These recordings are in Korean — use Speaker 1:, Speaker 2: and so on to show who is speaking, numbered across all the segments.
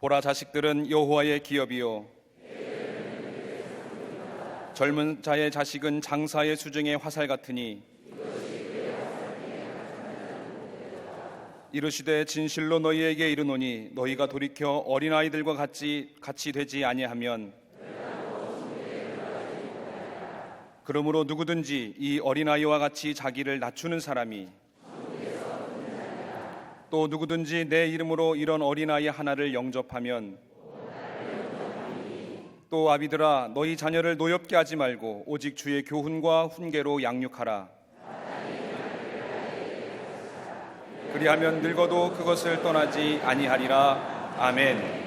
Speaker 1: 보라, 자식들은 여호와의 기업이요 젊은 자의 자식은 장사의 수중의 화살 같으니 이르시되 진실로 너희에게 이르노니 너희가 돌이켜 어린아이들과 같이 되지 아니하면 그러므로 누구든지 이 어린아이와 같이 자기를 낮추는 사람이 또 누구든지 내 이름으로 이런 어린아이 하나를 영접하면 또 아비들아 너희 자녀를 노엽게 하지 말고 오직 주의 교훈과 훈계로 양육하라. 그리하면 늙어도 그것을 떠나지 아니하리라. 아멘.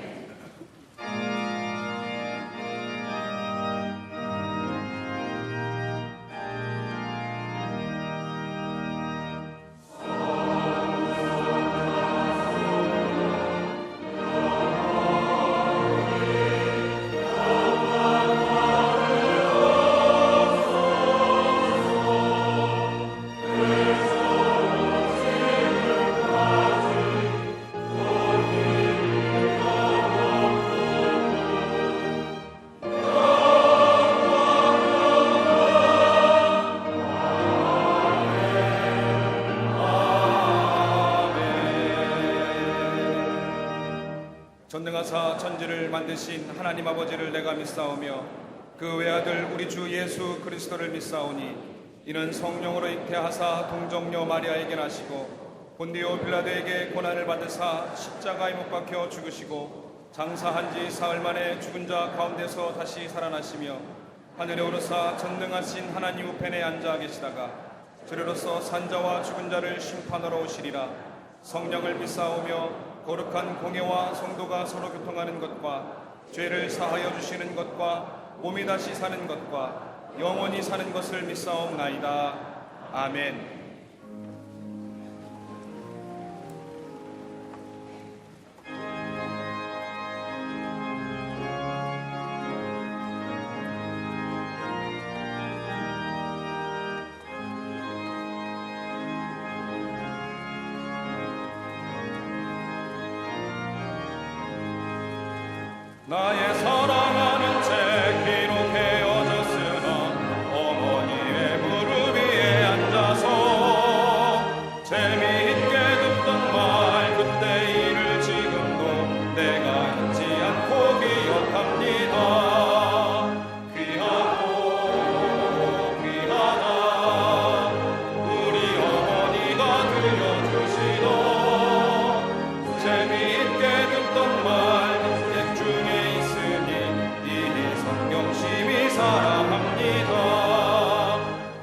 Speaker 1: 전능하사 천지를 만드신 하나님 아버지를 내가 믿사오며 그 외아들 우리 주 예수 그리스도를 믿사오니 이는 성령으로 잉태하사 동정녀 마리아에게 나시고 본디오 빌라도에게 고난을 받으사 십자가에 못 박혀 죽으시고 장사한 지 사흘 만에 죽은 자 가운데서 다시 살아나시며 하늘에 오르사 전능하신 하나님 우편에 앉아 계시다가 주로서 산자와 죽은 자를 심판하러 오시리라. 성령을 믿사오며 거룩한 공예와 성도가 서로 교통하는 것과 죄를 사하여 주시는 것과 몸이 다시 사는 것과 영원히 사는 것을 믿사옵나이다. 아멘. 나의 사랑하는 책 기록해어졌으나 어머니의 무릎 위에 앉아서 재미있게 듣던 말 그때 일을 지금도 내가 잊지 않고 기억합니다. 귀하고 귀하다 우리 어머니가 들려주시던 재미있게 듣던 말 사랑합니다.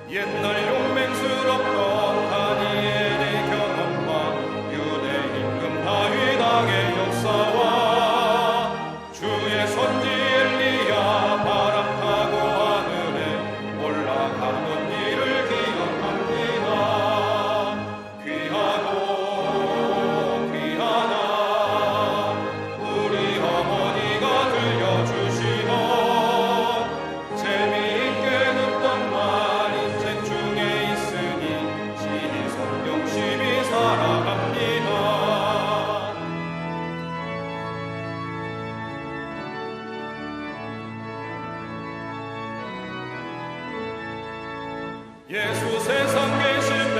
Speaker 1: 옛날 용맹스럽던 다니엘의 경험과 유대 임금 다윗 왕의 역사와 주의 선지 엘리야 바람 타고 하늘에 올라가는 일을 기억합니다. 귀하고 귀하다 우리 어머니가 들려주시던 재미있게 듣던 말 인생 중에 있으니 신이 성경심이 사랑합니다. 예수 세상 계실 때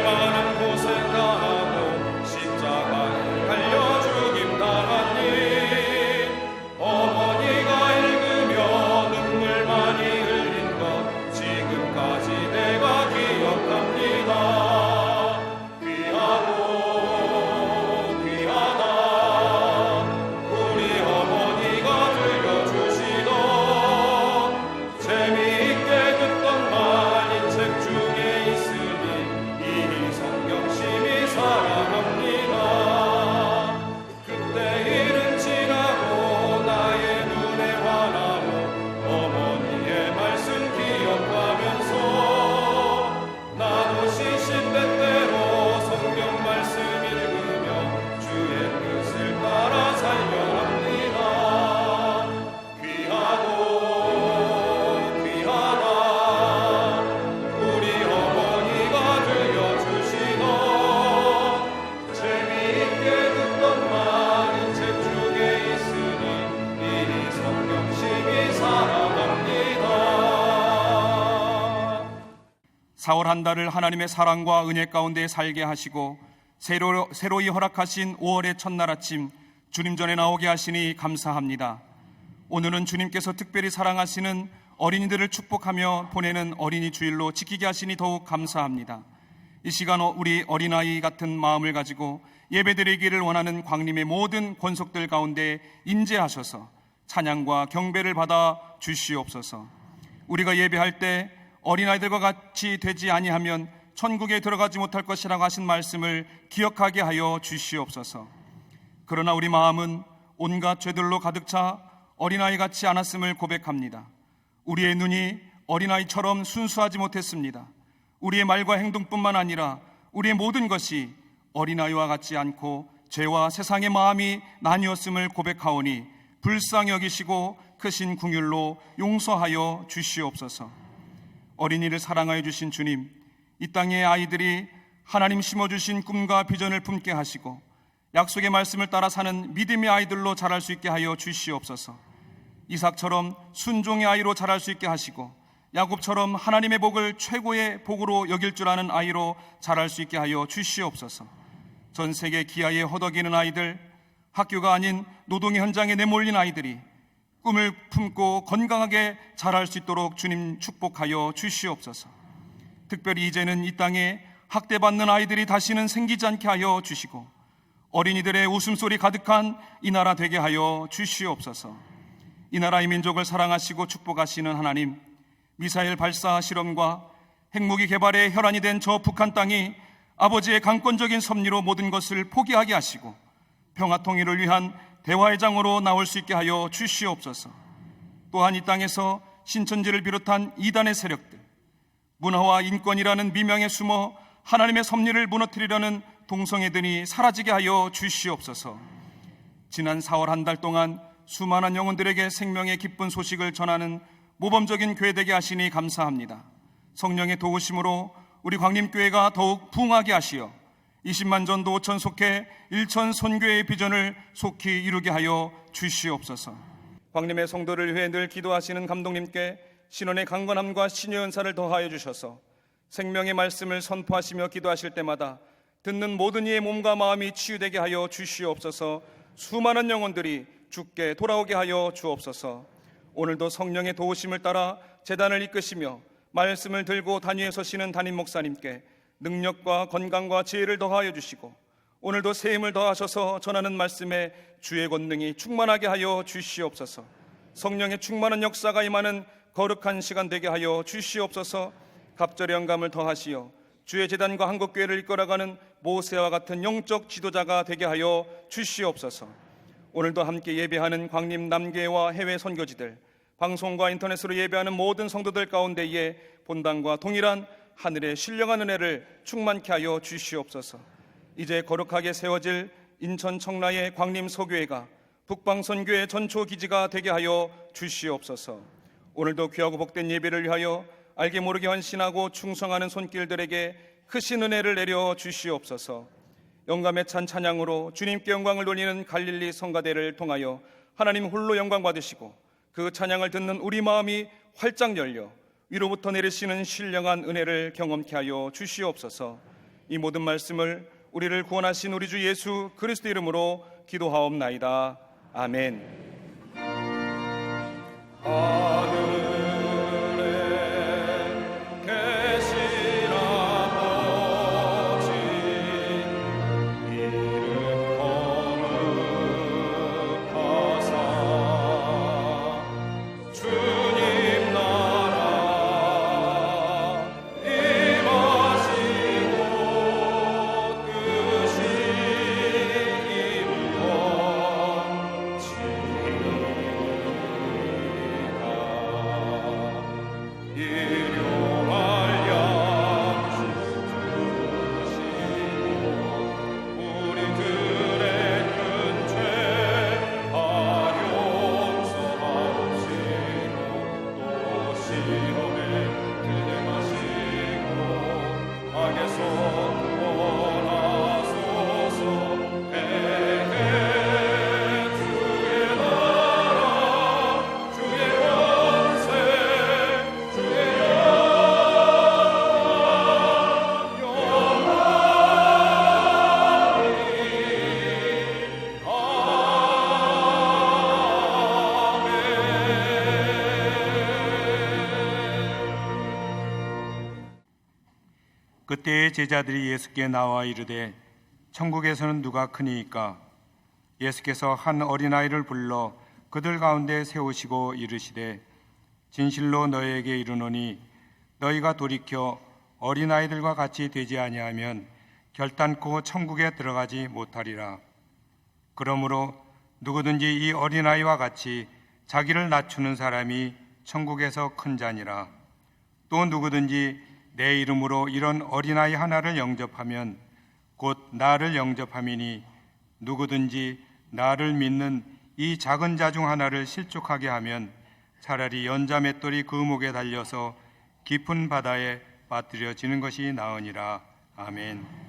Speaker 1: 많은 고생 당하고 십자가에 달려 죽임 당한 일 어머니가 읽으며 눈물 많이 흘린 것 지금까지 내가 기억합니다. 귀하고 귀하다 우리 어머니가 들려주시던 재미있게 듣던 말 이 책 중에 4월 한 달을 하나님의 사랑과 은혜 가운데 살게 하시고 새로이 허락하신 5월의 첫날 아침 주님 전에 나오게 하시니 감사합니다. 오늘은 주님께서 특별히 사랑하시는 어린이들을 축복하며 보내는 어린이 주일로 지키게 하시니 더욱 감사합니다. 이 시간 우리 어린아이 같은 마음을 가지고 예배드리기를 원하는 광림의 모든 권속들 가운데 임재하셔서 찬양과 경배를 받아 주시옵소서. 우리가 예배할 때 어린아이들과 같이 되지 아니하면 천국에 들어가지 못할 것이라고 하신 말씀을 기억하게 하여 주시옵소서. 그러나 우리 마음은 온갖 죄들로 가득 차 어린아이 같지 않았음을 고백합니다. 우리의 눈이 어린아이처럼 순수하지 못했습니다. 우리의 말과 행동뿐만 아니라 우리의 모든 것이 어린아이와 같지 않고 죄와 세상의 마음이 나뉘었음을 고백하오니 불쌍히 여기시고 크신 긍휼로 용서하여 주시옵소서. 어린이를 사랑하여 주신 주님, 이 땅의 아이들이 하나님 심어주신 꿈과 비전을 품게 하시고 약속의 말씀을 따라 사는 믿음의 아이들로 자랄 수 있게 하여 주시옵소서. 이삭처럼 순종의 아이로 자랄 수 있게 하시고 야곱처럼 하나님의 복을 최고의 복으로 여길 줄 아는 아이로 자랄 수 있게 하여 주시옵소서. 전 세계 기아에 허덕이는 아이들, 학교가 아닌 노동의 현장에 내몰린 아이들이 꿈을 품고 건강하게 자랄 수 있도록 주님 축복하여 주시옵소서. 특별히 이제는 이 땅에 학대받는 아이들이 다시는 생기지 않게 하여 주시고 어린이들의 웃음소리 가득한 이 나라 되게 하여 주시옵소서. 이 나라의 민족을 사랑하시고 축복하시는 하나님, 미사일 발사 실험과 핵무기 개발의 혈안이 된 저 북한 땅이 아버지의 강권적인 섭리로 모든 것을 포기하게 하시고 평화 통일을 위한 대화의 장으로 나올 수 있게 하여 주시옵소서. 또한 이 땅에서 신천지를 비롯한 이단의 세력들, 문화와 인권이라는 미명에 숨어 하나님의 섭리를 무너뜨리려는 동성애들이 사라지게 하여 주시옵소서. 지난 4월 한 달 동안 수많은 영혼들에게 생명의 기쁜 소식을 전하는 모범적인 교회 되게 하시니 감사합니다. 성령의 도우심으로 우리 광림교회가 더욱 부흥하게 하시어 20만 전도 5천 속해 1천 선교회의 비전을 속히 이루게 하여 주시옵소서. 광림의 성도를 위해 늘 기도하시는 감독님께 신원의 강건함과 신의 은사를 더하여 주셔서 생명의 말씀을 선포하시며 기도하실 때마다 듣는 모든 이의 몸과 마음이 치유되게 하여 주시옵소서. 수많은 영혼들이 주께 돌아오게 하여 주옵소서. 오늘도 성령의 도우심을 따라 제단을 이끄시며 말씀을 들고 단위에 서시는 담임 목사님께 능력과 건강과 지혜를 더하여 주시고 오늘도 새 힘을 더하셔서 전하는 말씀에 주의 권능이 충만하게 하여 주시옵소서. 성령의 충만한 역사가 임하는 거룩한 시간 되게 하여 주시옵소서. 갑절의 영감을 더하시어 주의 제단과 한국교회를 이끌어가는 모세와 같은 영적 지도자가 되게 하여 주시옵소서. 오늘도 함께 예배하는 광림 남계와 해외 선교지들, 방송과 인터넷으로 예배하는 모든 성도들 가운데에 본당과 동일한 하늘의 신령한 은혜를 충만케 하여 주시옵소서. 이제 거룩하게 세워질 인천 청라의 광림 소교회가 북방선교의 전초 기지가 되게 하여 주시옵소서. 오늘도 귀하고 복된 예배를 위하여 알게 모르게 헌신하고 충성하는 손길들에게 크신 은혜를 내려 주시옵소서. 영감에 찬 찬양으로 주님께 영광을 돌리는 갈릴리 성가대를 통하여 하나님 홀로 영광 받으시고 그 찬양을 듣는 우리 마음이 활짝 열려 위로부터 내리시는 신령한 은혜를 경험케 하여 주시옵소서. 이 모든 말씀을 우리를 구원하신 우리 주 예수 그리스도 이름으로 기도하옵나이다. 아멘.
Speaker 2: 그때의 제자들이 예수께 나와 이르되 천국에서는 누가 크니이까? 예수께서 한 어린아이를 불러 그들 가운데 세우시고 이르시되 진실로 너희에게 이르노니 너희가 돌이켜 어린아이들과 같이 되지 아니하면 결단코 천국에 들어가지 못하리라. 그러므로 누구든지 이 어린아이와 같이 자기를 낮추는 사람이 천국에서 큰 자니라. 또 누구든지 내 이름으로 이런 어린아이 하나를 영접하면 곧 나를 영접함이니 누구든지 나를 믿는 이 작은 자 중 하나를 실족하게 하면 차라리 연자 맷돌이 그 목에 달려서 깊은 바다에 빠뜨려지는 것이 나으니라. 아멘.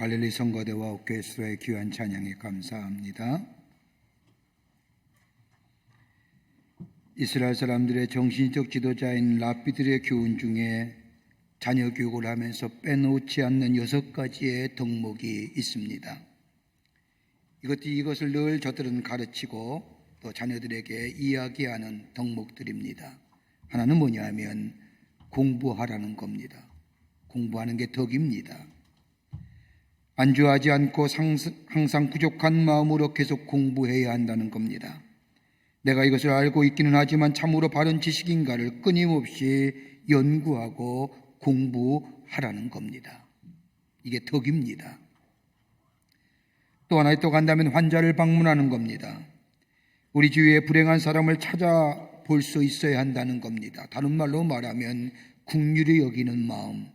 Speaker 3: 갈릴리 성가대와 옥회수의 귀한 찬양에 감사합니다. 이스라엘 사람들의 정신적 지도자인 랍비들의 교훈 중에 자녀 교육을 하면서 빼놓지 않는 6가지의 덕목이 있습니다. 이것을 늘 저들은 가르치고 또 자녀들에게 이야기하는 덕목들입니다. 하나는 뭐냐 하면 공부하라는 겁니다. 공부하는 게 덕입니다. 안주하지 않고 항상 부족한 마음으로 계속 공부해야 한다는 겁니다. 내가 이것을 알고 있기는 하지만 참으로 바른 지식인가를 끊임없이 연구하고 공부하라는 겁니다. 이게 덕입니다. 또 하나 또 간다면 환자를 방문하는 겁니다. 우리 주위에 불행한 사람을 찾아볼 수 있어야 한다는 겁니다. 다른 말로 말하면 긍휼히 여기는 마음,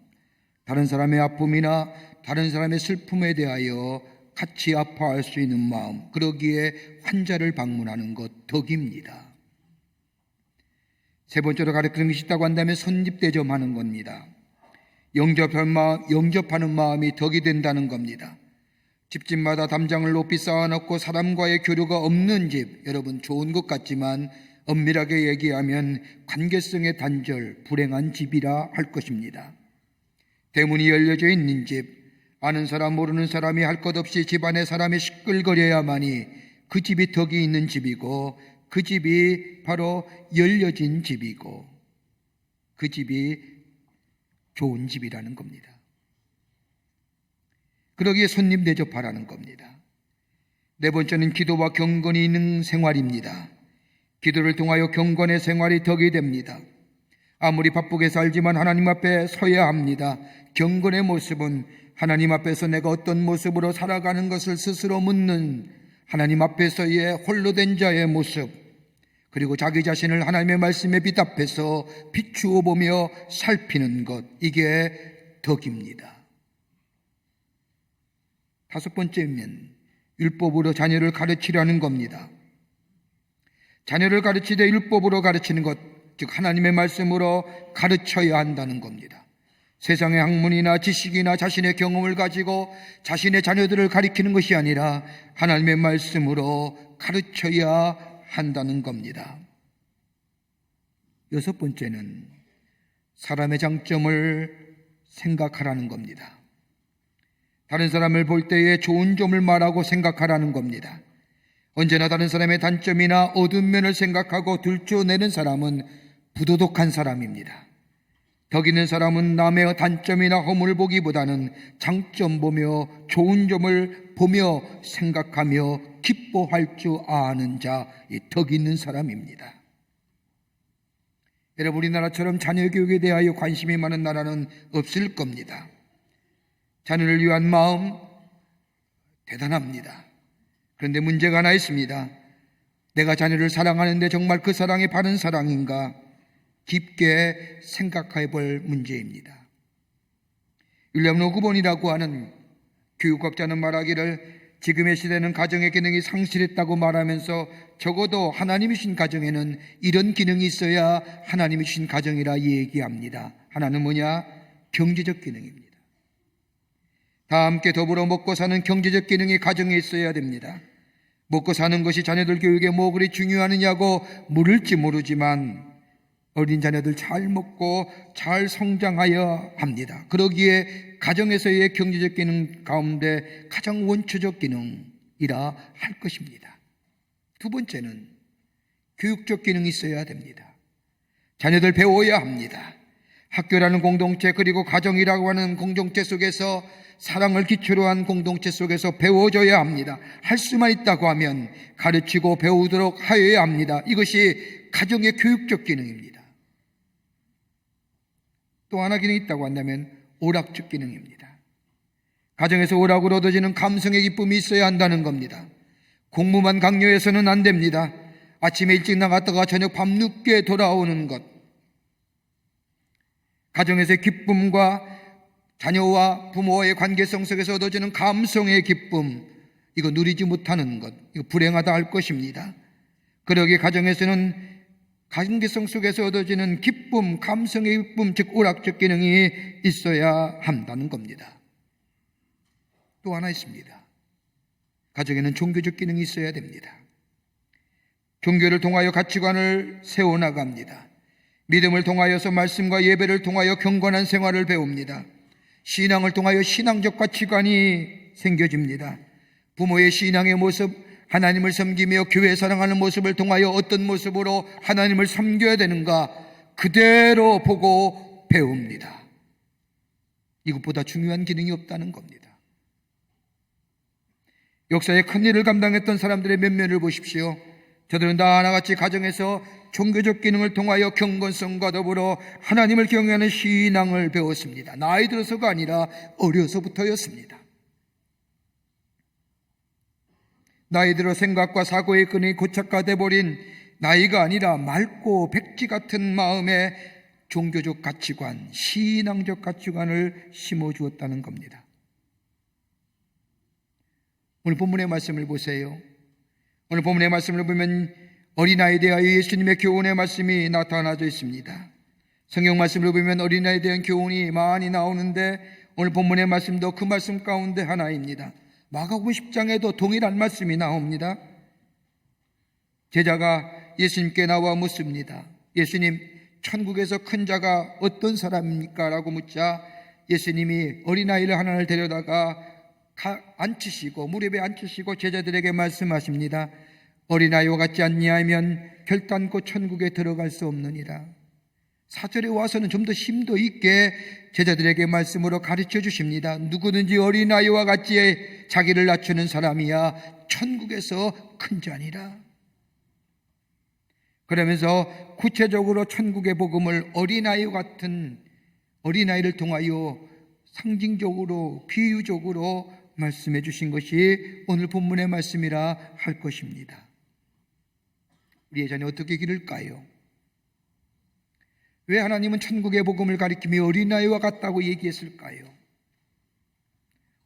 Speaker 3: 다른 사람의 아픔이나 다른 사람의 슬픔에 대하여 같이 아파할 수 있는 마음, 그러기에 환자를 방문하는 것 덕입니다. 세 번째로 가르치는 것이 있다고 한다면 선집대점하는 겁니다. 영접하는 마음이 덕이 된다는 겁니다. 집집마다 담장을 높이 쌓아놓고 사람과의 교류가 없는 집, 여러분 좋은 것 같지만 엄밀하게 얘기하면 관계성의 단절, 불행한 집이라 할 것입니다. 대문이 열려져 있는 집, 아는 사람 모르는 사람이 할 것 없이 집안의 사람이 시끌거려야만이 그 집이 덕이 있는 집이고, 그 집이 바로 열려진 집이고, 그 집이 좋은 집이라는 겁니다. 그러기에 손님 대접하라는 겁니다. 네 번째는 기도와 경건이 있는 생활입니다. 기도를 통하여 경건의 생활이 덕이 됩니다. 아무리 바쁘게 살지만 하나님 앞에 서야 합니다. 경건의 모습은 하나님 앞에서 내가 어떤 모습으로 살아가는 것을 스스로 묻는 하나님 앞에서의 홀로 된 자의 모습, 그리고 자기 자신을 하나님의 말씀에 비답해서 비추어 보며 살피는 것, 이게 덕입니다. 다섯 번째는 율법으로 자녀를 가르치려는 겁니다. 자녀를 가르치되 율법으로 가르치는 것, 즉 하나님의 말씀으로 가르쳐야 한다는 겁니다. 세상의 학문이나 지식이나 자신의 경험을 가지고 자신의 자녀들을 가리키는 것이 아니라 하나님의 말씀으로 가르쳐야 한다는 겁니다. 여섯 번째는 사람의 장점을 생각하라는 겁니다. 다른 사람을 볼 때에 좋은 점을 말하고 생각하라는 겁니다. 언제나 다른 사람의 단점이나 어두운 면을 생각하고 들춰내는 사람은 부도덕한 사람입니다. 덕 있는 사람은 남의 단점이나 허물을 보기보다는 장점 보며 좋은 점을 보며 생각하며 기뻐할 줄 아는 자, 이 덕 있는 사람입니다. 여러분, 우리나라처럼 자녀 교육에 대하여 관심이 많은 나라는 없을 겁니다. 자녀를 위한 마음 대단합니다. 그런데 문제가 하나 있습니다. 내가 자녀를 사랑하는데 정말 그 사랑이 바른 사랑인가? 깊게 생각해 볼 문제입니다. 윌리엄 로그본이라고 하는 교육학자는 말하기를 지금의 시대는 가정의 기능이 상실했다고 말하면서 적어도 하나님이 주신 가정에는 이런 기능이 있어야 하나님이 주신 가정이라 얘기합니다. 하나는 뭐냐? 경제적 기능입니다. 다 함께 더불어 먹고 사는 경제적 기능이 가정에 있어야 됩니다. 먹고 사는 것이 자녀들 교육에 뭐 그리 중요하느냐고 물을지 모르지만 어린 자녀들 잘 먹고 잘 성장하여야 합니다. 그러기에 가정에서의 경제적 기능 가운데 가장 원초적 기능이라 할 것입니다. 두 번째는 교육적 기능이 있어야 됩니다. 자녀들 배워야 합니다. 학교라는 공동체, 그리고 가정이라고 하는 공동체 속에서 사랑을 기초로 한 공동체 속에서 배워줘야 합니다. 할 수만 있다고 하면 가르치고 배우도록 하여야 합니다. 이것이 가정의 교육적 기능입니다. 또 하나 기능이 있다고 한다면 오락적 기능입니다. 가정에서 오락으로 얻어지는 감성의 기쁨이 있어야 한다는 겁니다. 공부만 강요해서는 안 됩니다. 아침에 일찍 나갔다가 저녁 밤늦게 돌아오는 것, 가정에서의 기쁨과 자녀와 부모와의 관계성 속에서 얻어지는 감성의 기쁨, 이거 누리지 못하는 것, 이거 불행하다 할 것입니다. 그러기에 가정에서는 관계성 속에서 얻어지는 기쁨, 감성의 기쁨, 즉 오락적 기능이 있어야 한다는 겁니다. 또 하나 있습니다. 가정에는 종교적 기능이 있어야 됩니다. 종교를 통하여 가치관을 세워나갑니다. 믿음을 통하여서 말씀과 예배를 통하여 경건한 생활을 배웁니다. 신앙을 통하여 신앙적 가치관이 생겨집니다. 부모의 신앙의 모습, 하나님을 섬기며 교회 사랑하는 모습을 통하여 어떤 모습으로 하나님을 섬겨야 되는가 그대로 보고 배웁니다. 이것보다 중요한 기능이 없다는 겁니다. 역사에 큰 일을 감당했던 사람들의 면면을 보십시오. 저들은 다 하나같이 가정에서 종교적 기능을 통하여 경건성과 더불어 하나님을 경외하는 신앙을 배웠습니다. 나이 들어서가 아니라 어려서부터였습니다. 나이 들어 생각과 사고의 끈이 고착화돼 버린 나이가 아니라 맑고 백지 같은 마음에 종교적 가치관, 신앙적 가치관을 심어주었다는 겁니다. 오늘 본문의 말씀을 보세요. 오늘 본문의 말씀을 보면 어린아이에 대하여 예수님의 교훈의 말씀이 나타나져 있습니다. 성경 말씀을 보면 어린아이에 대한 교훈이 많이 나오는데 오늘 본문의 말씀도 그 말씀 가운데 하나입니다. 마가복음 10장에도 동일한 말씀이 나옵니다. 제자가 예수님께 나와 묻습니다. 예수님, 천국에서 큰 자가 어떤 사람입니까? 라고 묻자 예수님이 어린아이를 하나를 데려다가 앉히시고 무릎에 앉히시고 제자들에게 말씀하십니다. 어린아이와 같지 아니하면 결단코 천국에 들어갈 수 없느니라. 4절에 와서는 좀 더 심도 있게 제자들에게 말씀으로 가르쳐 주십니다. 누구든지 어린아이와 같이 자기를 낮추는 사람이야 천국에서 큰 자니라. 그러면서 구체적으로 천국의 복음을 어린아이와 같은 어린아이를 통하여 상징적으로 비유적으로 말씀해 주신 것이 오늘 본문의 말씀이라 할 것입니다. 우리의 자녀 어떻게 기를까요? 왜 하나님은 천국의 복음을 가리키며 어린아이와 같다고 얘기했을까요?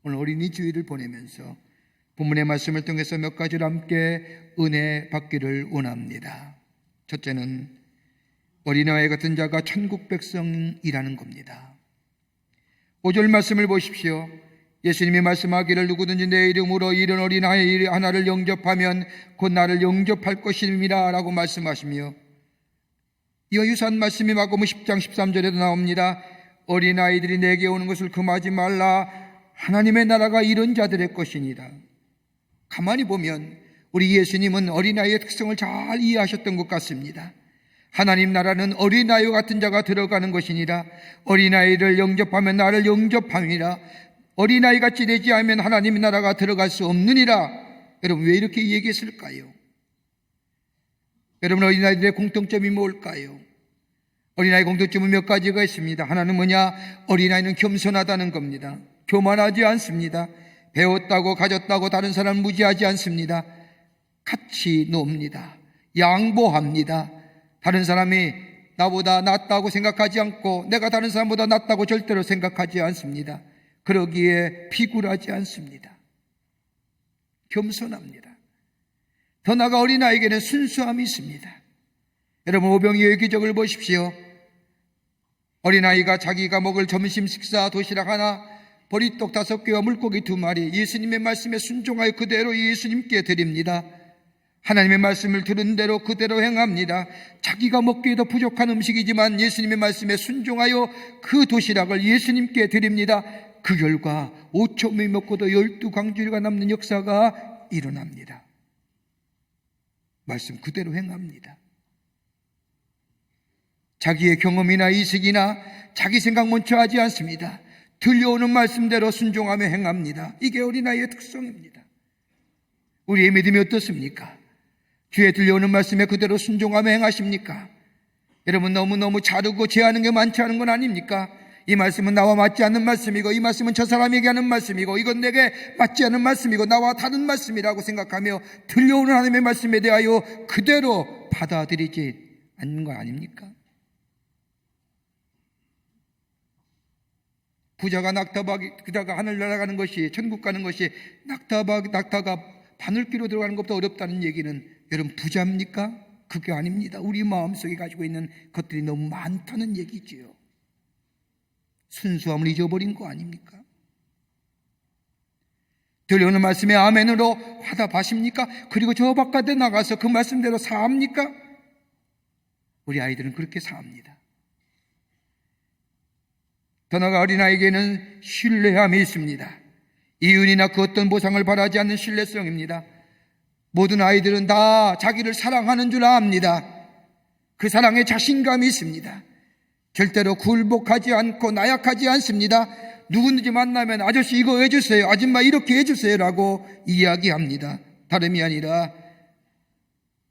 Speaker 3: 오늘 어린이 주일을 보내면서 본문의 말씀을 통해서 몇 가지로 함께 은혜 받기를 원합니다. 첫째는 어린아이 같은 자가 천국 백성이라는 겁니다. 5절 말씀을 보십시오. 예수님이 말씀하기를 누구든지 내 이름으로 이런 어린아이 하나를 영접하면 곧 나를 영접할 것임이라 라고 말씀하시며 이와 유사한 말씀이 마가복음 10장 13절에도 나옵니다. 어린아이들이 내게 오는 것을 금하지 말라. 하나님의 나라가 이런 자들의 것이니라. 가만히 보면 우리 예수님은 어린아이의 특성을 잘 이해하셨던 것 같습니다. 하나님 나라는 어린아이와 같은 자가 들어가는 것이니라. 어린아이를 영접하면 나를 영접함이라. 어린아이같이 되지 않으면 하나님의 나라가 들어갈 수 없느니라. 여러분 왜 이렇게 얘기했을까요? 여러분 어린아이들의 공통점이 뭘까요? 어린아이 공통점은 몇 가지가 있습니다. 하나는 뭐냐? 어린아이는 겸손하다는 겁니다. 교만하지 않습니다. 배웠다고 가졌다고 다른 사람을 무시하지 않습니다. 같이 놉니다. 양보합니다. 다른 사람이 나보다 낫다고 생각하지 않고 내가 다른 사람보다 낫다고 절대로 생각하지 않습니다. 그러기에 비굴하지 않습니다. 겸손합니다. 더 나아가 어린아이에게는 순수함이 있습니다. 여러분 오병이어의 기적을 보십시오. 어린아이가 자기가 먹을 점심 식사 도시락 하나, 보리떡 5개와 물고기 2마리 예수님의 말씀에 순종하여 그대로 예수님께 드립니다. 하나님의 말씀을 들은 대로 그대로 행합니다. 자기가 먹기에도 부족한 음식이지만 예수님의 말씀에 순종하여 그 도시락을 예수님께 드립니다. 그 결과 5,000명이 먹고도 12광주리가 남는 역사가 일어납니다. 말씀 그대로 행합니다. 자기의 경험이나 이식이나 자기 생각 먼저 하지 않습니다. 들려오는 말씀대로 순종하며 행합니다. 이게 어린아이의 특성입니다. 우리의 믿음이 어떻습니까? 귀에 들려오는 말씀에 그대로 순종하며 행하십니까? 여러분 너무너무 자르고 제하는 게 많지 않은 건 아닙니까? 이 말씀은 나와 맞지 않는 말씀이고 이 말씀은 저 사람에게 하는 말씀이고 이건 내게 맞지 않는 말씀이고 나와 다른 말씀이라고 생각하며 들려오는 하나님의 말씀에 대하여 그대로 받아들이지 않는 거 아닙니까? 부자가 그자가 하늘 날아가는 것이 천국 가는 것이 낙타가 바늘귀로 들어가는 것보다 어렵다는 얘기는 여러분 부자입니까? 그게 아닙니다. 우리 마음속에 가지고 있는 것들이 너무 많다는 얘기지요. 순수함을 잊어버린 거 아닙니까? 들려오는 말씀에 아멘으로 화답하십니까? 그리고 저 바깥에 나가서 그 말씀대로 사합니까? 우리 아이들은 그렇게 사합니다. 더 나아가 어린아이에게는 신뢰함이 있습니다. 이윤이나 그 어떤 보상을 바라지 않는 신뢰성입니다. 모든 아이들은 다 자기를 사랑하는 줄 압니다. 그 사랑에 자신감이 있습니다. 절대로 굴복하지 않고 나약하지 않습니다. 누구든지 만나면 아저씨 이거 해주세요, 아줌마 이렇게 해주세요 라고 이야기합니다. 다름이 아니라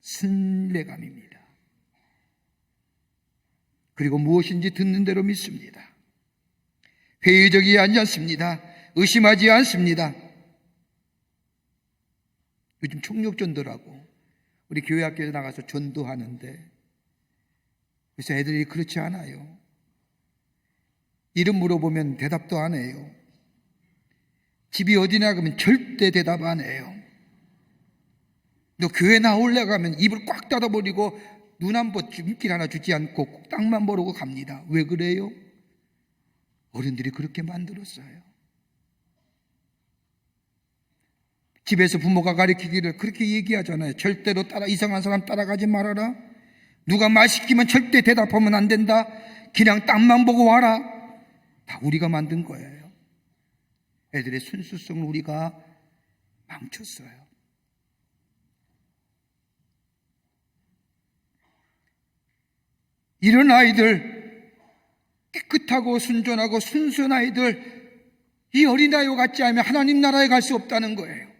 Speaker 3: 신뢰감입니다. 그리고 무엇인지 듣는 대로 믿습니다. 회의적이지 않습니다. 의심하지 않습니다. 요즘 총력전도라고 우리 교회 학교에 나가서 전도하는데 그래서 애들이 그렇지 않아요. 이름 물어보면 대답도 안 해요. 집이 어디냐 그러면 절대 대답 안 해요. 너 교회 나올래 가면 입을 꽉 닫아버리고 눈 한 번 눈길 하나 주지 않고 땅만 보고 갑니다. 왜 그래요? 어른들이 그렇게 만들었어요. 집에서 부모가 가르치기를 그렇게 얘기하잖아요. 절대로 이상한 사람 따라가지 말아라. 누가 말 시키면 절대 대답하면 안 된다. 그냥 땅만 보고 와라. 다 우리가 만든 거예요. 애들의 순수성을 우리가 망쳤어요. 이런 아이들, 깨끗하고 순전하고 순수한 아이들, 이 어린아이와 같지 않으면 하나님 나라에 갈 수 없다는 거예요.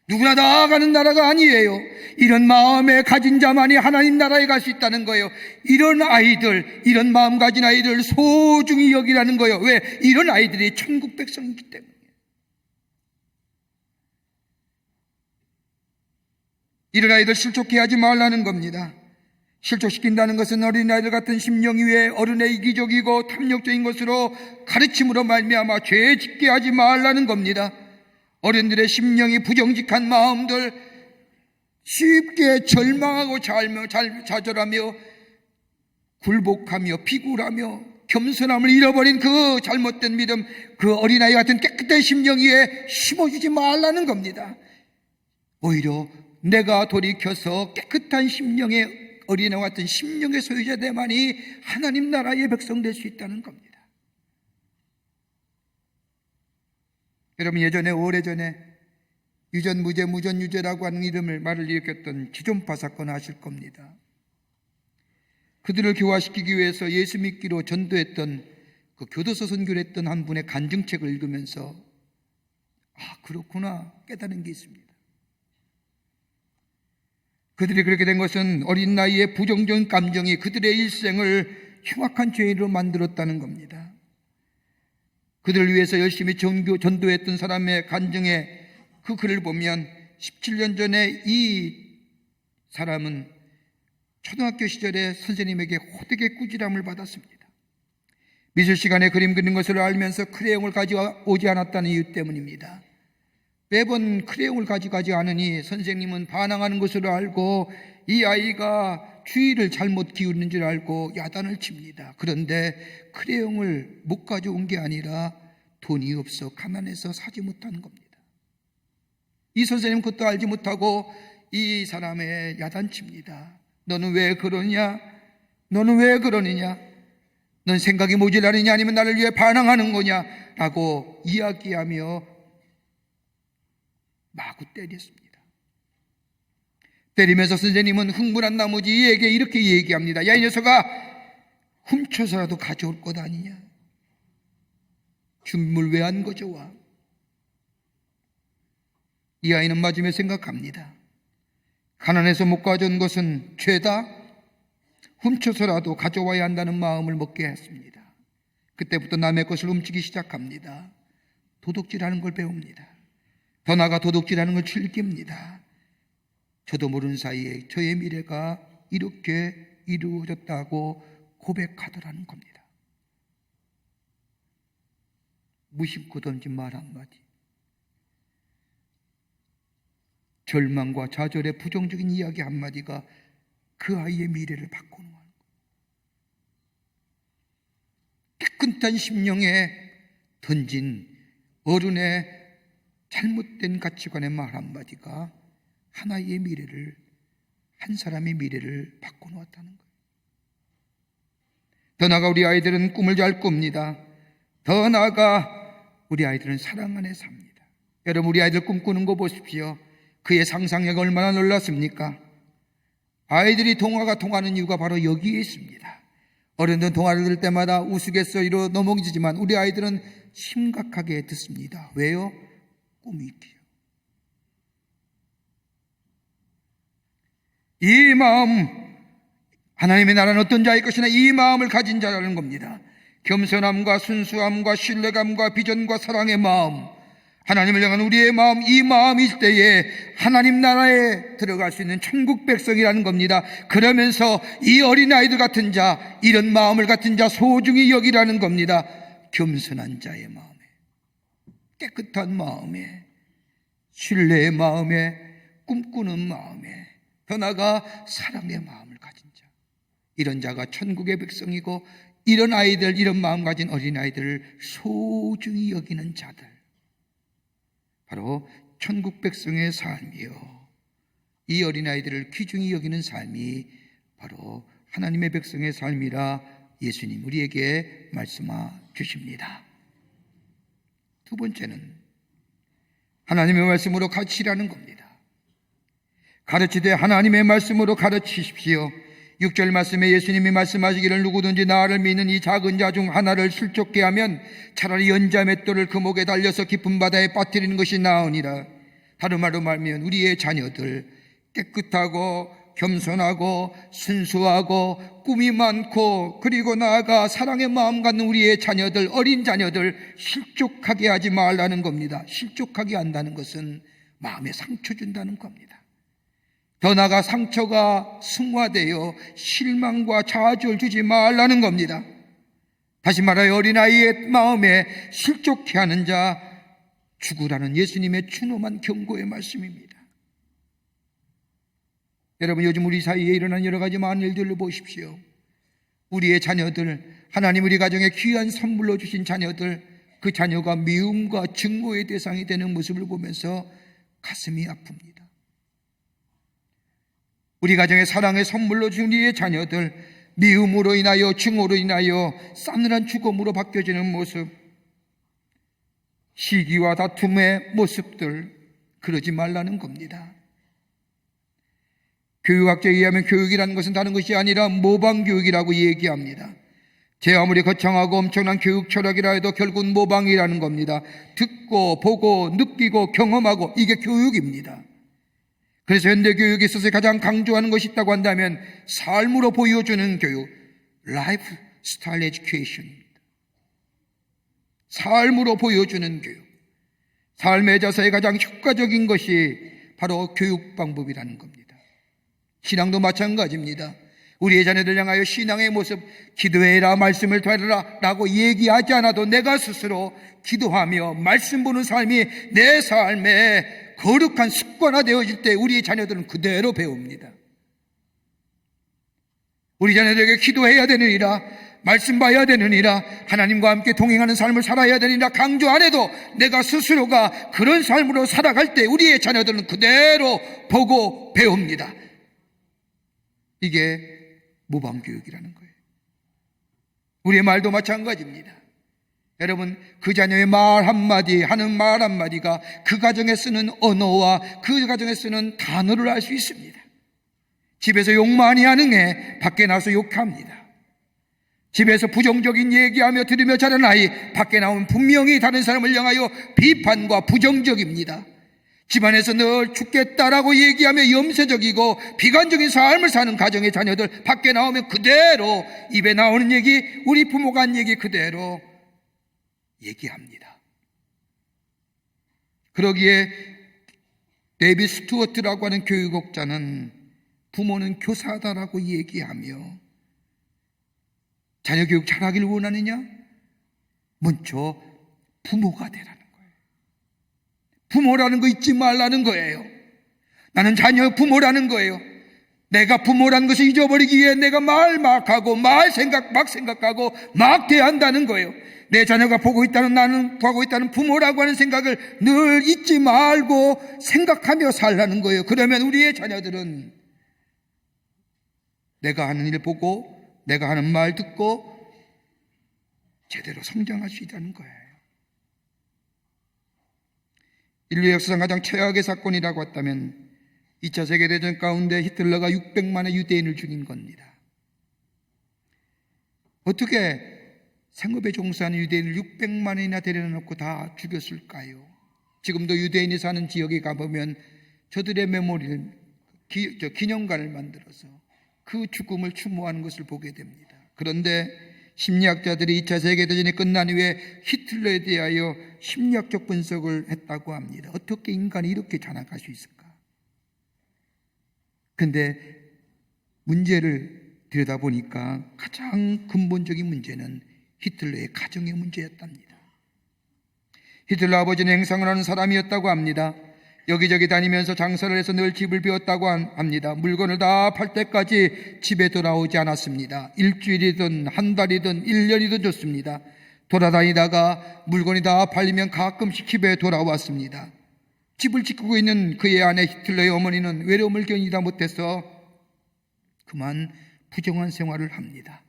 Speaker 3: 누구나 나아가는 나라가 아니에요. 이런 마음에 가진 자만이 하나님 나라에 갈 수 있다는 거예요. 이런 아이들, 이런 마음 가진 아이들 소중히 여기라는 거예요. 왜? 이런 아이들이 천국 백성이기 때문에. 이런 아이들 실족해 하지 말라는 겁니다. 실족시킨다는 것은 어린아이들 같은 심령 위에 어른의 이기적이고 탐욕적인 것으로 가르침으로 말미암아 죄 짓게 하지 말라는 겁니다. 어른들의 심령이 부정직한 마음들, 쉽게 절망하고 좌절하며 굴복하며 비굴하며 겸손함을 잃어버린 그 잘못된 믿음, 그 어린아이 같은 깨끗한 심령 위에 심어주지 말라는 겁니다. 오히려 내가 돌이켜서 깨끗한 심령의 어린아이 같은 심령의 소유자 되만이 하나님 나라의 백성 될 수 있다는 겁니다. 여러분, 예전에 오래전에 유전무죄, 무전유죄라고 하는 말을 일으켰던 지존파 사건 아실 겁니다. 그들을 교화시키기 위해서 예수 믿기로 전도했던, 그 교도소 선교를 했던 한 분의 간증책을 읽으면서 그렇구나 깨달은 게 있습니다. 그들이 그렇게 된 것은 어린 나이에 부정적인 감정이 그들의 일생을 흉악한 죄인으로 만들었다는 겁니다. 그들을 위해서 열심히 전도했던 사람의 간증에 그 글을 보면 17년 전에 이 사람은 초등학교 시절에 선생님에게 호되게 꾸지람을 받았습니다. 미술 시간에 그림 그리는 것을 알면서 크레용을 가져오지 않았다는 이유 때문입니다. 매번 크레용을 가져가지 않으니 선생님은 반항하는 것으로 알고 이 아이가 주의를 잘못 기울이는 줄 알고 야단을 칩니다. 그런데 크레용을 못 가져온 게 아니라 돈이 없어 가난해서 사지 못하는 겁니다. 이 선생님 그것도 알지 못하고 이 사람의 야단칩니다. 너는 왜 그러냐? 너는 왜 그러느냐? 넌 생각이 모자라느냐? 아니면 나를 위해 반항하는 거냐? 라고 이야기하며 마구 때렸습니다. 때리면서 선생님은 흥분한 나머지 이에게 이렇게 얘기합니다. 야, 이 녀석아, 훔쳐서라도 가져올 것 아니냐? 준물 왜 안 가져와? 이 아이는 맞으며 생각합니다. 가난해서 못 가져온 것은 죄다? 훔쳐서라도 가져와야 한다는 마음을 먹게 했습니다. 그때부터 남의 것을 훔치기 시작합니다. 도둑질하는 걸 배웁니다. 더 나아가 도둑질하는 걸 즐깁니다. 저도 모르는 사이에 저의 미래가 이렇게 이루어졌다고 고백하더라는 겁니다. 무심코 던진 말 한마디, 절망과 좌절의 부정적인 이야기 한마디가 그 아이의 미래를 바꾸는 거예요. 깨끗한 심령에 던진 어른의 잘못된 가치관의 말 한마디가 하나의 미래를, 한 사람의 미래를 바꿔놓았다는 거예요. 더 나아가 우리 아이들은 꿈을 잘 꿉니다. 더 나아가 우리 아이들은 사랑 안에 삽니다. 여러분, 우리 아이들 꿈꾸는 거 보십시오. 그의 상상력이 얼마나 놀랐습니까? 아이들이 동화가 통하는 이유가 바로 여기에 있습니다. 어른들은 동화를 들을 때마다 우스갯소리로 넘어지지만 우리 아이들은 심각하게 듣습니다. 왜요? 꿈이 있기요. 이 마음, 하나님의 나라는 어떤 자일 것이나 이 마음을 가진 자라는 겁니다. 겸손함과 순수함과 신뢰감과 비전과 사랑의 마음, 하나님을 향한 우리의 마음, 이 마음일 때에 하나님 나라에 들어갈 수 있는 천국 백성이라는 겁니다. 그러면서 이 어린아이들 같은 자, 이런 마음을 같은 자 소중히 여기라는 겁니다. 겸손한 자의 마음에, 깨끗한 마음에, 신뢰의 마음에, 꿈꾸는 마음에, 더 나아가 사랑의 마음을 가진 자, 이런 자가 천국의 백성이고, 이런 아이들, 이런 마음 가진 어린아이들을 소중히 여기는 자들, 바로 천국 백성의 삶이요, 이 어린아이들을 귀중히 여기는 삶이 바로 하나님의 백성의 삶이라 예수님 우리에게 말씀하 주십니다. 두 번째는 하나님의 말씀으로 가르치라는 겁니다. 가르치되 하나님의 말씀으로 가르치십시오. 6절 말씀에 예수님이 말씀하시기를 누구든지 나를 믿는 이 작은 자 중 하나를 실족게 하면 차라리 연자 맷돌을 그 목에 달려서 깊은 바다에 빠뜨리는 것이 나으니라. 다른 말로 말하면 우리의 자녀들, 깨끗하고 겸손하고 순수하고 꿈이 많고 그리고 나아가 사랑의 마음 갖는 우리의 자녀들, 어린 자녀들 실족하게 하지 말라는 겁니다. 실족하게 한다는 것은 마음에 상처 준다는 겁니다. 더 나아가 상처가 승화되어 실망과 좌절을 주지 말라는 겁니다. 다시 말하여 어린아이의 마음에 실족해 하는 자 죽으라는 예수님의 준엄한 경고의 말씀입니다. 여러분, 요즘 우리 사이에 일어난 여러 가지 많은 일들을 보십시오. 우리의 자녀들, 하나님 우리 가정에 귀한 선물로 주신 자녀들, 그 자녀가 미움과 증오의 대상이 되는 모습을 보면서 가슴이 아픕니다. 우리 가정에 사랑의 선물로 준 우리의 자녀들, 미움으로 인하여 증오로 인하여 싸늘한 죽음으로 바뀌어지는 모습, 시기와 다툼의 모습들, 그러지 말라는 겁니다. 교육학자에 의하면 교육이라는 것은 다른 것이 아니라 모방교육이라고 얘기합니다. 제 아무리 거창하고 엄청난 교육 철학이라 해도 결국은 모방이라는 겁니다. 듣고 보고 느끼고 경험하고, 이게 교육입니다. 그래서 현대 교육에 있어서 가장 강조하는 것이 있다고 한다면 삶으로 보여주는 교육, 라이프 스타일 에듀케이션입니다. 삶으로 보여주는 교육, 삶의 자세에 가장 효과적인 것이 바로 교육 방법이라는 겁니다. 신앙도 마찬가지입니다. 우리의 자녀들 향하여 신앙의 모습, 기도해라, 말씀을 들으라 라고 얘기하지 않아도 내가 스스로 기도하며 말씀 보는 삶이 내 삶에 거룩한 습관화되어질 때 우리의 자녀들은 그대로 배웁니다. 우리 자녀들에게 기도해야 되느니라, 말씀 봐야 되느니라, 하나님과 함께 동행하는 삶을 살아야 되느니라 강조 안 해도 내가 스스로가 그런 삶으로 살아갈 때 우리의 자녀들은 그대로 보고 배웁니다. 이게 모방교육이라는 거예요. 우리의 말도 마찬가지입니다. 여러분, 그 자녀의 말 한마디, 하는 말 한마디가 그 가정에 쓰는 언어와 그 가정에 쓰는 단어를 알 수 있습니다. 집에서 욕 많이 하는 애 밖에 나와서 욕합니다. 집에서 부정적인 얘기하며 들으며 자란 아이 밖에 나오면 분명히 다른 사람을 향하여 비판과 부정적입니다. 집안에서 늘 죽겠다라고 얘기하며 염세적이고 비관적인 삶을 사는 가정의 자녀들 밖에 나오면 그대로 입에 나오는 얘기, 우리 부모가 한 얘기 그대로 얘기합니다. 그러기에 데이빗 스튜어트라고 하는 교육학자는 부모는 교사다라고 얘기하며 자녀 교육 잘하기를 원하느냐? 먼저 부모가 되라는 거예요. 부모라는 거 잊지 말라는 거예요. 나는 자녀 부모라는 거예요. 내가 부모라는 것을 잊어버리기 위해 내가 막 생각하고 막 대한다는 거예요. 내 자녀가 보고 있다는, 나는 보고 있다는 부모라고 하는 생각을 늘 잊지 말고 생각하며 살라는 거예요. 그러면 우리의 자녀들은 내가 하는 일 보고 내가 하는 말 듣고 제대로 성장할 수 있다는 거예요. 인류 역사상 가장 최악의 사건이라고 했다면 2차 세계대전 가운데 히틀러가 600만의 유대인을 죽인 겁니다. 어떻게 생업에 종사하는 유대인을 600만이나 데려놓고 다 죽였을까요? 지금도 유대인이 사는 지역에 가보면 저들의 메모리를, 기념관을 만들어서 그 죽음을 추모하는 것을 보게 됩니다. 그런데 심리학자들이 2차 세계대전이 끝난 이후에 히틀러에 대하여 심리학적 분석을 했다고 합니다. 어떻게 인간이 이렇게 자라갈 수 있을까? 근데 문제를 들여다보니까 가장 근본적인 문제는 히틀러의 가정의 문제였답니다. 히틀러 아버지는 행상을 하는 사람이었다고 합니다. 여기저기 다니면서 장사를 해서 늘 집을 비웠다고 합니다. 물건을 다 팔 때까지 집에 돌아오지 않았습니다. 일주일이든 한 달이든 1년이든 좋습니다. 돌아다니다가 물건이 다 팔리면 가끔씩 집에 돌아왔습니다. 집을 지키고 있는 그의 아내 히틀러의 어머니는 외로움을 견디다 못해서 그만 부정한 생활을 합니다.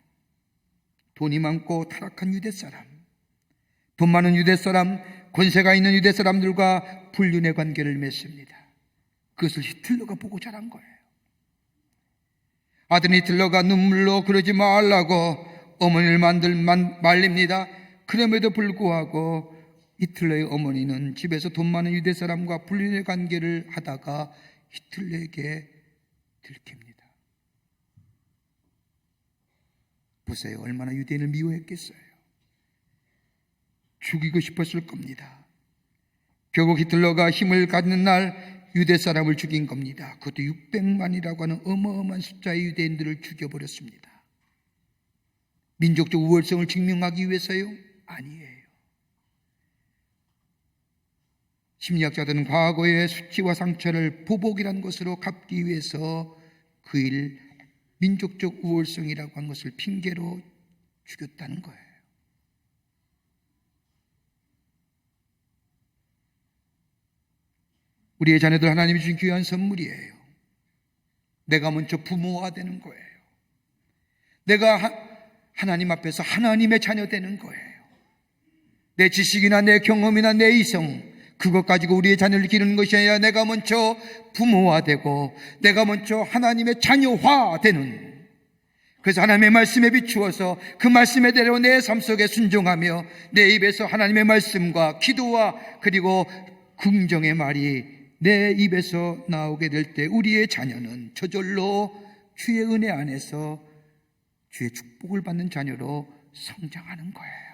Speaker 3: 돈이 많고 타락한 유대 사람, 돈 많은 유대 사람, 권세가 있는 유대 사람들과 불륜의 관계를 맺습니다. 그것을 히틀러가 보고 자란 거예요. 아들 히틀러가 눈물로 그러지 말라고 어머니를 말립니다. 그럼에도 불구하고 히틀러의 어머니는 집에서 돈 많은 유대 사람과 불륜의 관계를 하다가 히틀러에게 들킵니다. 보세요. 얼마나 유대인을 미워했겠어요. 죽이고 싶었을 겁니다. 결국 히틀러가 힘을 갖는 날 유대 사람을 죽인 겁니다. 그것도 600만이라고 하는 어마어마한 숫자의 유대인들을 죽여버렸습니다. 민족적 우월성을 증명하기 위해서요? 아니에요. 심리학자들은 과거의 수치와 상처를 보복이라는 것으로 갚기 위해서 그 일 민족적 우월성이라고 한 것을 핑계로 죽였다는 거예요. 우리의 자녀들 하나님이 주신 귀한 선물이에요. 내가 먼저 부모가 되는 거예요. 내가 하나님 앞에서 하나님의 자녀 되는 거예요. 내 지식이나 내 경험이나 내 이성, 그것 가지고 우리의 자녀를 기르는 것이 아니라 내가 먼저 부모화 되고 내가 먼저 하나님의 자녀화 되는, 그래서 하나님의 말씀에 비추어서 그 말씀에 대로 내 삶 속에 순종하며 내 입에서 하나님의 말씀과 기도와 그리고 긍정의 말이 내 입에서 나오게 될 때 우리의 자녀는 저절로 주의 은혜 안에서 주의 축복을 받는 자녀로 성장하는 거예요.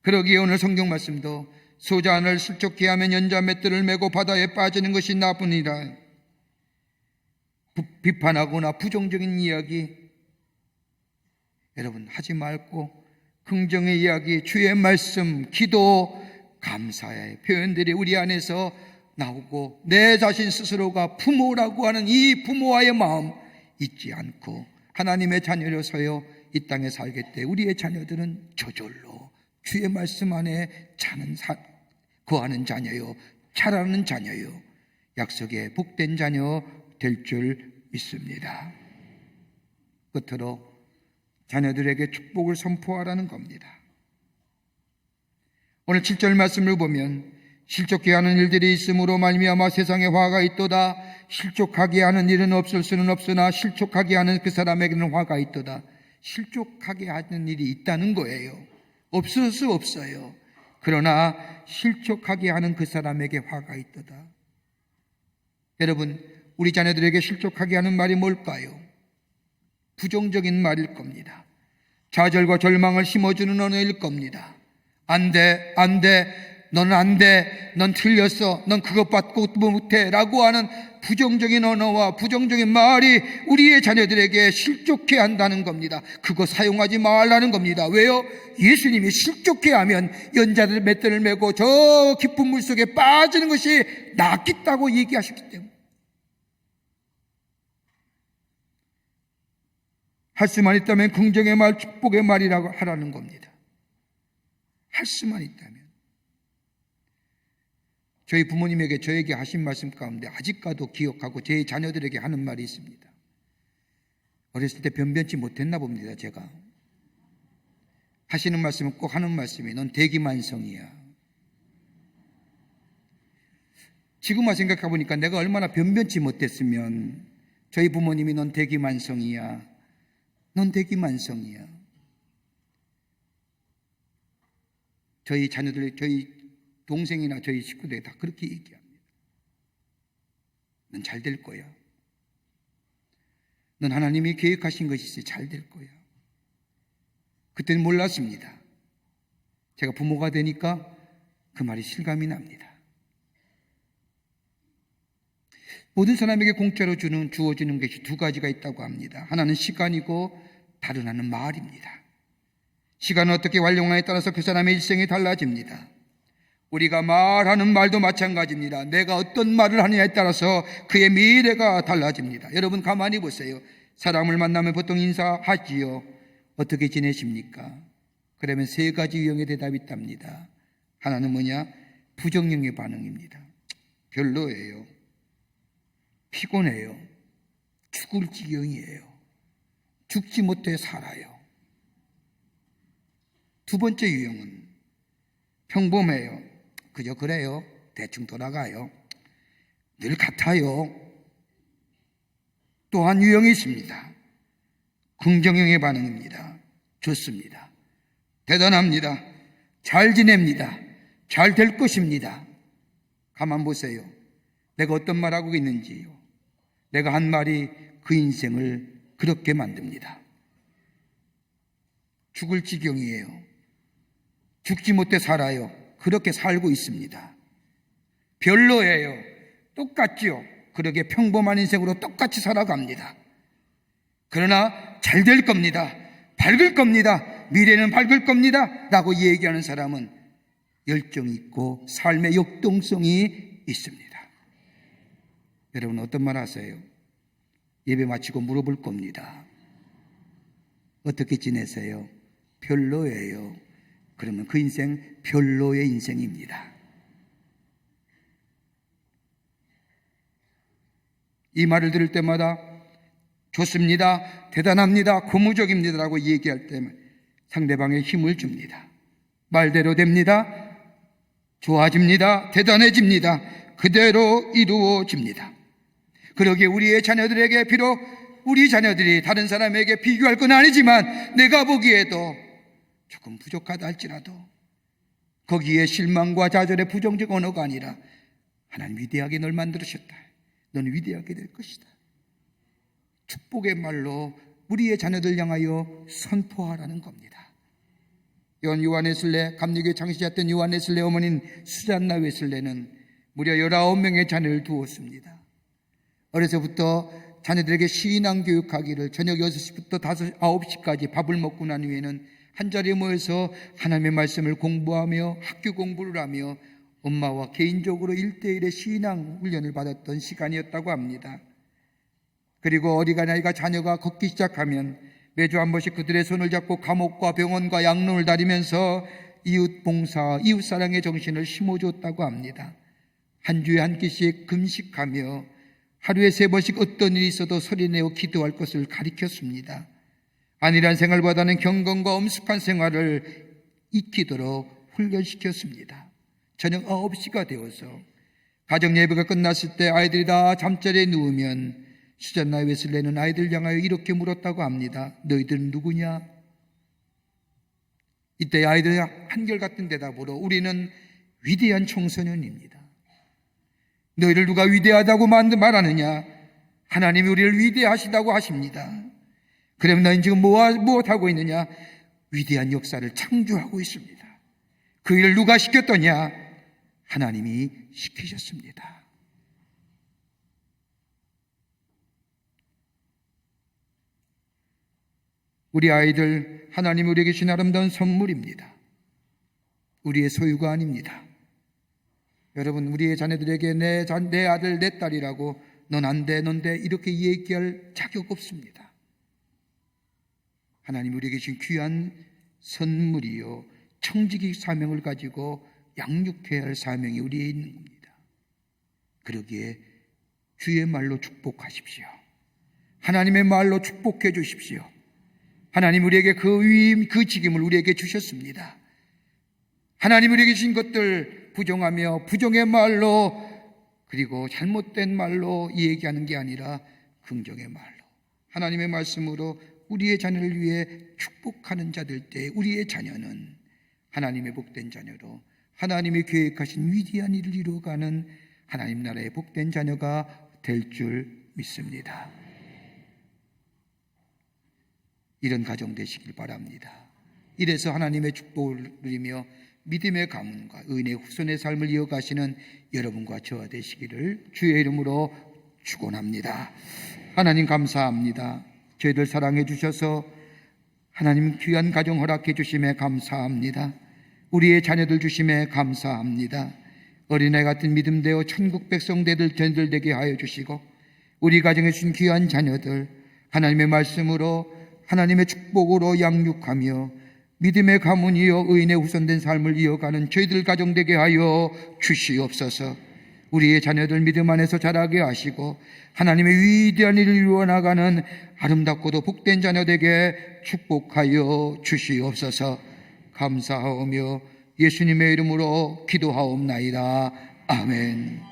Speaker 3: 그러기에 오늘 성경 말씀도 소자 하나를 슬쩍게 하면 연자 맷들을 메고 바다에 빠지는 것이 나쁘니라. 비판하거나 부정적인 이야기 여러분 하지 말고 긍정의 이야기, 주의 말씀, 기도, 감사의 표현들이 우리 안에서 나오고 내 자신 스스로가 부모라고 하는 이 부모와의 마음 잊지 않고 하나님의 자녀로서요 이 땅에 살게 때 우리의 자녀들은 저절로 주의 말씀 안에 거하는 자녀요, 자라는 자녀요, 약속의 복된 자녀 될 줄 믿습니다. 끝으로 자녀들에게 축복을 선포하라는 겁니다. 오늘 7절 말씀을 보면 실족케 하는 일들이 있으므로 말미암아 세상에 화가 있도다. 실족하게 하는 일은 없을 수는 없으나 실족하게 하는 그 사람에게는 화가 있도다. 실족하게 하는 일이 있다는 거예요. 없을 수 없어요. 그러나 실족하게 하는 그 사람에게 화가 있도다. 여러분, 우리 자녀들에게 실족하게 하는 말이 뭘까요? 부정적인 말일 겁니다. 좌절과 절망을 심어주는 언어일 겁니다. 안 돼, 안 돼, 너는 안 돼, 넌 틀렸어, 넌 그것 받고 못해 라고 하는 부정적인 언어와 부정적인 말이 우리의 자녀들에게 실족해 한다는 겁니다. 그거 사용하지 말라는 겁니다. 왜요? 예수님이 실족해 하면 연자들 맷대를 메고 저 깊은 물속에 빠지는 것이 낫겠다고 얘기하셨기 때문에 할 수만 있다면 긍정의 말, 축복의 말이라고 하라는 겁니다. 할 수만 있다면. 저희 부모님에게 저에게 하신 말씀 가운데 아직까지도 기억하고 제 자녀들에게 하는 말이 있습니다. 어렸을 때 변변치 못했나 봅니다. 제가 하시는 말씀은 꼭 하는 말씀이 넌 대기만성이야. 지금만 생각해 보니까 내가 얼마나 변변치 못했으면 저희 부모님이 넌 대기만성이야, 넌 대기만성이야. 저희 자녀들, 저희 동생이나 저희 식구들이 다 그렇게 얘기합니다. 넌 잘 될 거야. 넌 하나님이 계획하신 것이 있어 잘 될 거야. 그때는 몰랐습니다. 제가 부모가 되니까 그 말이 실감이 납니다. 모든 사람에게 공짜로 주어지는 것이 두 가지가 있다고 합니다. 하나는 시간이고 다른 하나는 말입니다. 시간을 어떻게 활용하냐에 따라서 그 사람의 일생이 달라집니다. 우리가 말하는 말도 마찬가지입니다. 내가 어떤 말을 하느냐에 따라서 그의 미래가 달라집니다. 여러분 가만히 보세요. 사람을 만나면 보통 인사하지요. 어떻게 지내십니까? 그러면 세 가지 유형의 대답이 있답니다. 하나는 뭐냐? 부정형의 반응입니다. 별로예요. 피곤해요. 죽을 지경이에요. 죽지 못해 살아요. 두 번째 유형은 평범해요. 그저 그래요. 대충 돌아가요. 늘 같아요. 또한 유형이 있습니다. 긍정형의 반응입니다. 좋습니다. 대단합니다. 잘 지냅니다. 잘 될 것입니다. 가만 보세요. 내가 어떤 말하고 있는지요. 내가 한 말이 그 인생을 그렇게 만듭니다. 죽을 지경이에요. 죽지 못해 살아요. 그렇게 살고 있습니다. 별로예요. 똑같죠. 그렇게 평범한 인생으로 똑같이 살아갑니다. 그러나 잘 될 겁니다. 밝을 겁니다. 미래는 밝을 겁니다. 라고 얘기하는 사람은 열정이 있고 삶의 역동성이 있습니다. 여러분 어떤 말 하세요? 예배 마치고 물어볼 겁니다. 어떻게 지내세요? 별로예요. 그러면 그 인생 별로의 인생입니다. 이 말을 들을 때마다 좋습니다, 대단합니다, 고무적입니다 라고 얘기할 때 상대방에 힘을 줍니다. 말대로 됩니다. 좋아집니다. 대단해집니다. 그대로 이루어집니다. 그러기에 우리의 자녀들에게 비록 우리 자녀들이 다른 사람에게 비교할 건 아니지만 내가 보기에도 조금 부족하다 할지라도 거기에 실망과 좌절의 부정적 언어가 아니라 하나님 위대하게 널 만들으셨다. 너는 위대하게 될 것이다. 축복의 말로 우리의 자녀들 향하여 선포하라는 겁니다. 요한 웨슬레, 감리교의 창시자였던 요한 웨슬레 어머니인 수잔나 웨슬레는 무려 19명의 자녀를 두었습니다. 어려서부터 자녀들에게 신앙 교육하기를 저녁 6시부터 9시까지 밥을 먹고 난 후에는 한자리에 모여서 하나님의 말씀을 공부하며 학교 공부를 하며 엄마와 개인적으로 1:1의 신앙 훈련을 받았던 시간이었다고 합니다. 그리고 어린아이가 자녀가 걷기 시작하면 매주 한 번씩 그들의 손을 잡고 감옥과 병원과 양로를 다니면서 이웃 봉사, 이웃 사랑의 정신을 심어줬다고 합니다. 한 주에 한 끼씩 금식하며 하루에 3번씩 어떤 일이 있어도 소리내어 기도할 것을 가르쳤습니다. 안일한 생활보다는 경건과 엄숙한 생활을 익히도록 훈련시켰습니다. 저녁 9시가 되어서 가정 예배가 끝났을 때 아이들이 다 잠자리에 누우면 수잔나 웨슬레는 아이들 향하여 이렇게 물었다고 합니다. 너희들은 누구냐? 이때 아이들이 한결같은 대답으로 우리는 위대한 청소년입니다. 너희를 누가 위대하다고 말하느냐? 하나님이 우리를 위대하시다고 하십니다. 그러면 너희는 지금 무엇하고 있느냐? 위대한 역사를 창조하고 있습니다. 그 일을 누가 시켰더냐? 하나님이 시키셨습니다. 우리 아이들 하나님이 우리에게 주신 아름다운 선물입니다. 우리의 소유가 아닙니다. 여러분 우리의 자녀들에게 내 아들 내 딸이라고 넌 안 돼, 넌 돼 이렇게 얘기할 자격 없습니다. 하나님 우리에게 주신 귀한 선물이요 청지기 사명을 가지고 양육해야 할 사명이 우리에 있는 겁니다. 그러기에 주의 말로 축복하십시오. 하나님의 말로 축복해 주십시오. 하나님 우리에게 그 위임, 그 직임을 우리에게 주셨습니다. 하나님 우리에게 주신 것들 부정하며 부정의 말로 그리고 잘못된 말로 얘기하는 게 아니라 긍정의 말로 하나님의 말씀으로 우리의 자녀를 위해 축복하는 자들 때 우리의 자녀는 하나님의 복된 자녀로 하나님이 계획하신 위대한 일을 이루어가는 하나님 나라의 복된 자녀가 될 줄 믿습니다. 이런 가정 되시길 바랍니다. 이래서 하나님의 축복을 누리며 믿음의 가문과 은혜의 후손의 삶을 이어가시는 여러분과 저와 되시기를 주의 이름으로 축원합니다. 하나님 감사합니다. 저희들 사랑해 주셔서 하나님 귀한 가정 허락해 주심에 감사합니다. 우리의 자녀들 주심에 감사합니다. 어린애 같은 믿음 되어 천국 백성 저희들 되게 하여 주시고 우리 가정에 주신 귀한 자녀들 하나님의 말씀으로 하나님의 축복으로 양육하며 믿음의 가문이여 의인의 후손된 삶을 이어가는 저희들 가정 되게 하여 주시옵소서. 우리의 자녀들 믿음 안에서 자라게 하시고 하나님의 위대한 일을 이루어 나가는 아름답고도 복된 자녀 되게 축복하여 주시옵소서. 감사하오며 예수님의 이름으로 기도하옵나이다. 아멘.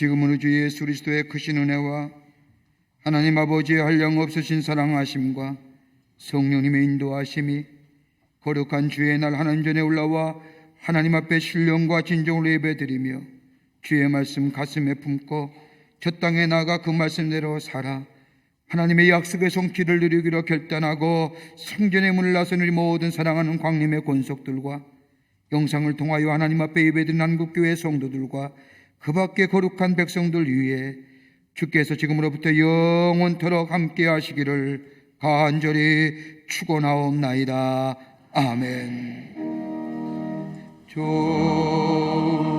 Speaker 3: 지금은 주 예수 그리스도의 크신 은혜와 하나님 아버지의 한량없으신 사랑하심과 성령님의 인도하심이 거룩한 주의 날 하나님 전에 올라와 하나님 앞에 신령과 진정으로 예배드리며 주의 말씀 가슴에 품고 저 땅에 나가 그 말씀대로 살아 하나님의 약속의 성취를 누리기로 결단하고 성전의 문을 나서는 우리 모든 사랑하는 광림의 권속들과 영상을 통하여 하나님 앞에 예배드린 한국교회 성도들과 그 밖의 거룩한 백성들 위해 주께서 지금으로부터 영원토록 함께 하시기를 간절히 축원하옵나이다. 아멘.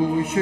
Speaker 3: 조신아